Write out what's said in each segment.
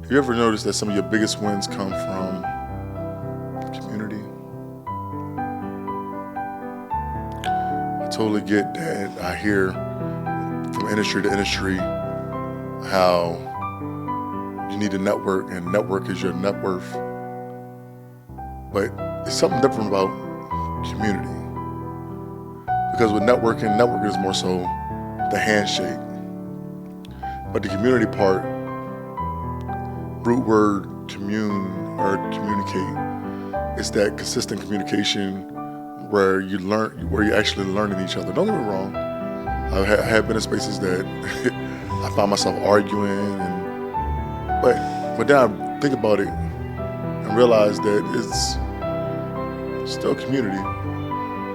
Have you ever noticed that some of your biggest wins come from community? I totally get that. I hear from industry to industry how you need to network and network is your net worth. But it's something different about community. Because with networking is more so the handshake. But the community part, root word commune or communicate, it's that consistent communication where you're actually learning each other. Don't get me wrong, I have been in spaces that I find myself arguing, but then I think about it and realize that it's still community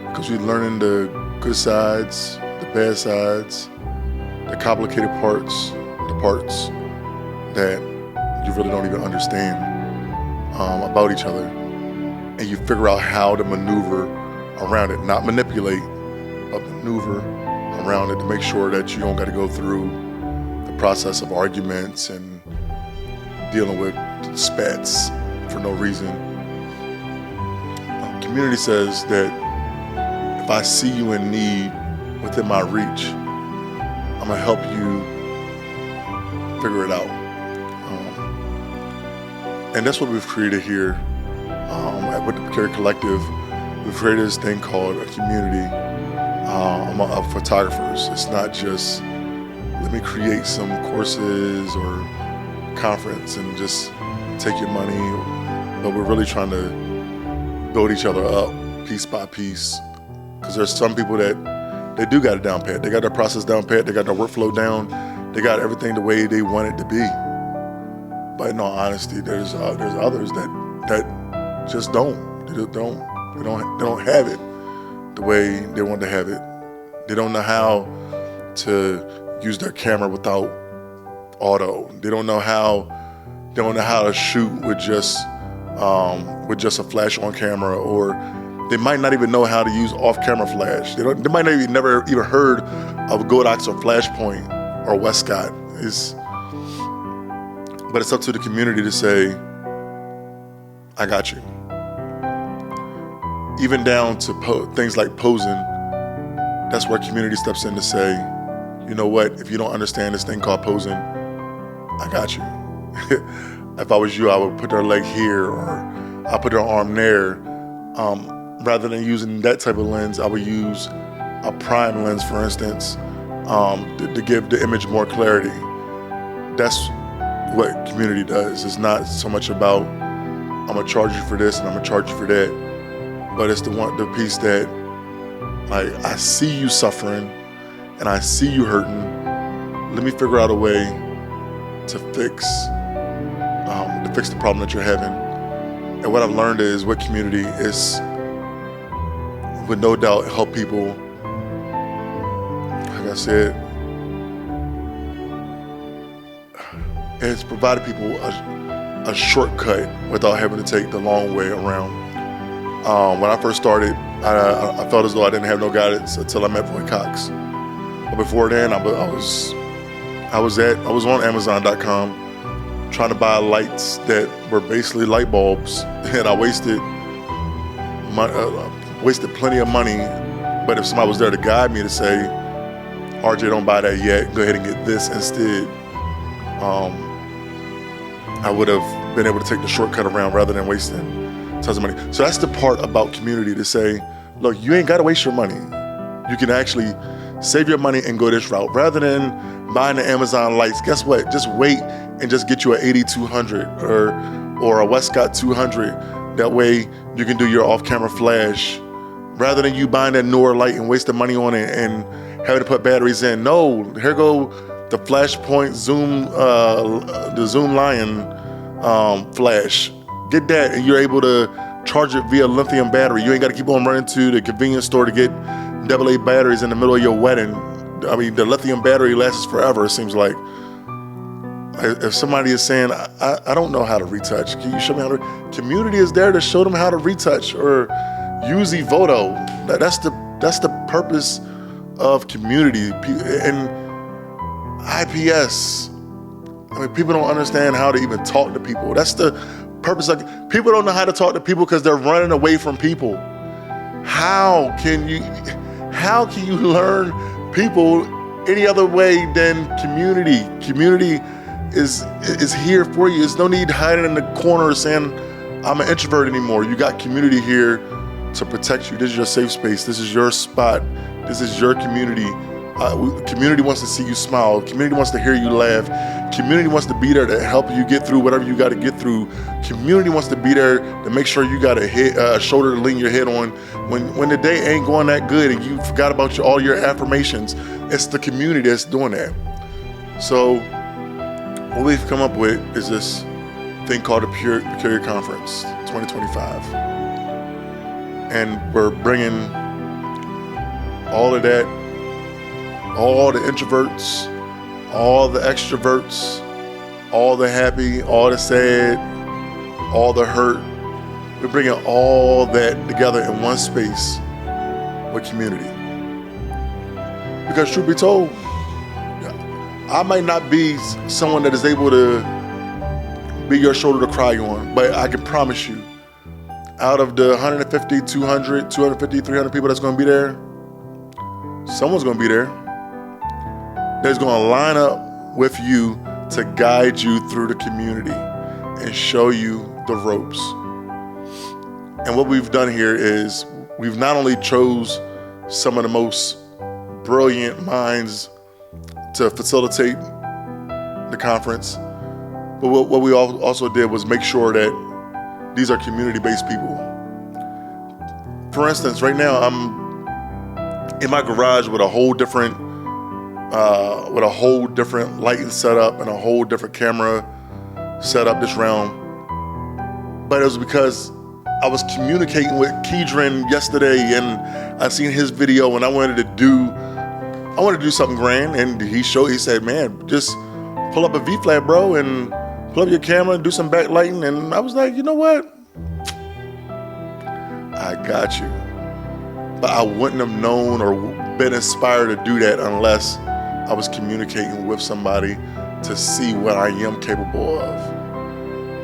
because we're learning the good sides, the bad sides, the complicated parts, the parts that you really don't even understand about each other, and you figure out how to maneuver around it, not manipulate, but maneuver around it to make sure that you don't got to go through the process of arguments and dealing with spats for no reason. Community says that if I see you in need within my reach, I'm gonna help you figure it out. And that's what we've created here with the Carry Collective. We've created this thing called a community of photographers. It's not just let me create some courses or conference and just take your money, but we're really trying to build each other up piece by piece. Because there's some people that they do got it down pat. They got their process down pat. They got their workflow down. They got everything the way they want it to be. But in all honesty, there's others that just don't. They don't have it the way they want to have it. They don't know how to use their camera without auto. They don't know how to shoot with just a flash on camera, or they might not even know how to use off-camera flash. They might not even never even heard of Godox or Flashpoint or Westcott. But it's up to the community to say, I got you. Even down to things like posing, that's where community steps in to say, you know what, if you don't understand this thing called posing, I got you. If I was you, I would put their leg here or I'll put their arm there. Rather than using that type of lens, I would use a prime lens, for instance, to give the image more clarity. That's what community does. It's not so much about I'm gonna charge you for this and I'm gonna charge you for that, but it's the piece that, like, I see you suffering and I see you hurting. Let me figure out a way to fix the problem that you're having. And what I've learned is what community is, would no doubt help people, like I said, it's provided people a shortcut without having to take the long way around. When I first started, I felt as though I didn't have no guidance until I met Roy Cox. But before then, I was on Amazon.com trying to buy lights that were basically light bulbs, and I wasted plenty of money. But if somebody was there to guide me to say, RJ, don't buy that yet, go ahead and get this instead, I would have been able to take the shortcut around rather than wasting tons of money. So that's the part about community, to say, look, you ain't gotta waste your money. You can actually save your money and go this route. Rather than buying the Amazon lights, guess what? Just wait and just get you an 8200 or a Westcott 200. That way you can do your off-camera flash. Rather than you buying that newer light and wasting money on it and having to put batteries in. No, here go the Flashpoint Zoom, the Zoom Lion flash. Get that and you're able to charge it via lithium battery. You ain't got to keep on running to the convenience store to get AA batteries in the middle of your wedding. I mean, the lithium battery lasts forever, it seems like. If somebody is saying, I don't know how to retouch, can you show me how to? Community is there to show them how to retouch or use Evoto. That's the purpose of community. And IPS, I mean, people don't understand how to even talk to people. That's the purpose of people don't know how to talk to people because they're running away from people. How can you learn people any other way than community? Community is here for you. There's no need hiding in the corner saying, I'm an introvert anymore. You got community here to protect you. This is your safe space. This is your spot. This is your community. Community wants to see you smile. Community wants to hear you laugh. Community wants to be there to help you get through whatever you got to get through. Community wants to be there to make sure you got a shoulder to lean your head on when the day ain't going that good and you forgot about all your affirmations. It's the community that's doing that. So what we've come up with is this thing called the Peculiar Conference 2025. And we're bringing all of that, all the introverts, all the extroverts, all the happy, all the sad, all the hurt. We're bringing all that together in one space with community. Because truth be told, I might not be someone that is able to be your shoulder to cry on, but I can promise you, out of the 150, 200, 250, 300 people that's going to be there, someone's going to be there that's going to line up with you to guide you through the community and show you the ropes. And what we've done here is we've not only chose some of the most brilliant minds to facilitate the conference, but what we also did was make sure that these are community-based people. For instance, right now I'm in my garage with a whole different lighting setup and a whole different camera setup this round. But it was because I was communicating with Keedron yesterday and I seen his video and I wanted to do something grand, and he said, man, just pull up a V-flat, bro, and pull up your camera and do some backlighting. And I was like, you know what? I got you. But I wouldn't have known or been inspired to do that unless I was communicating with somebody to see what I am capable of.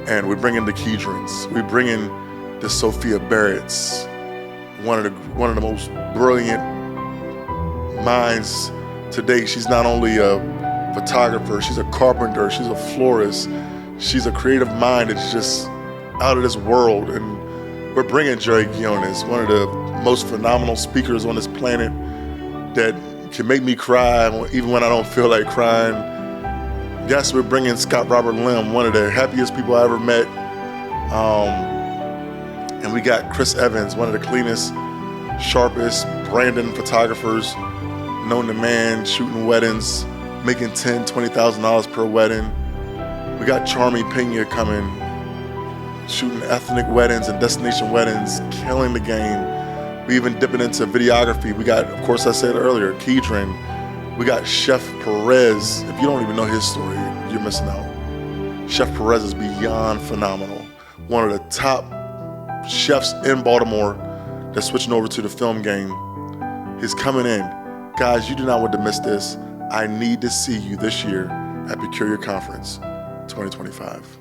And we're bringing the Keedrons. We're bringing the Sophia Barretts, one of the most brilliant minds today. She's not only a photographer, she's a carpenter, she's a florist, she's a creative mind that's just out of this world. And we're bringing Jerry Guiones, one of the most phenomenal speakers on this planet that can make me cry even when I don't feel like crying. Yes, we're bringing Scott Robert Lim, one of the happiest people I ever met. And we got Chris Evans, one of the cleanest, sharpest Brandon photographers known to man, shooting weddings, making $10,000, $20,000 per wedding. We got Charmy Pena coming, shooting ethnic weddings and destination weddings, killing the game. We even dipping into videography. We got, of course, I said earlier, Keedron. We got Chef Perez. If you don't even know his story, you're missing out. Chef Perez is beyond phenomenal. One of the top chefs in Baltimore that's switching over to the film game. He's coming in. Guys, you do not want to miss this. I need to see you this year at Peculiar Conference 2025.